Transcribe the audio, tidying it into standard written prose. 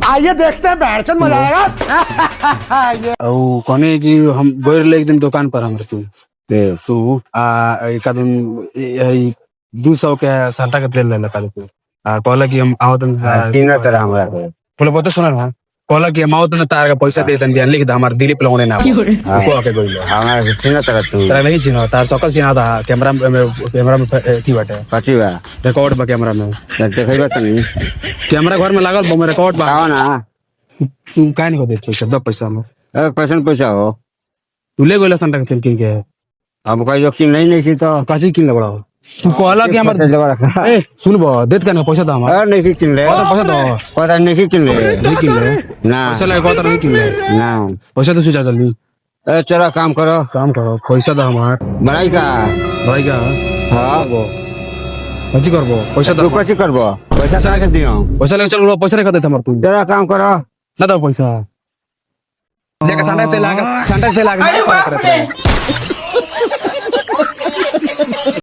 आइए देखते हैं बैठ चल मजा आएगा। और कहने कि हम गए रहे एक दिन दुकान पर हमरे तू एक दिन 200 के साटा के तेल ले लगा तू कहला कि हम आओ तुम तीन तरह हमरा के बोले बता सुना ना कहला कि हम आओ तुम तार का पैसा दे तन लिख दे हमार दिलीप लगने ना को के गइलो हमरा के तीन तरह तू तारा नहीं चिन्ह तार सकल चिन्ह था कैमरा में थी बाटे कथी बा रिकॉर्ड बा कैमरा में देखै तनी कैमरा घर में लागल बा रिकॉर्ड बा आओ ना तू काहे नहीं को दे पैसा दो पैसा में पैसा हो तू ले गइला संटा के तेल किन के हम कोई जोखिम नहीं सी तो काची किन ले बड़ा तू कहला कि हमर ए सुनबो देत का पैसा दो हमार नहीं किन ले पैसा दो पता नहीं किन ले नहीं किन ले ना पैसा लगे कहता नहीं किन ले ना पैसा तो सुझा जल्दी चलो काम करो पैसा दो हमार बनाई का भाई का हाँ वो कथी करबो पैसा तू दो कथी करबो पैसा सारा के दियो पैसा लेके चल पैसा लेके दे हमर तू चलो काम करो ना दो पैसा लेके संडा से लागा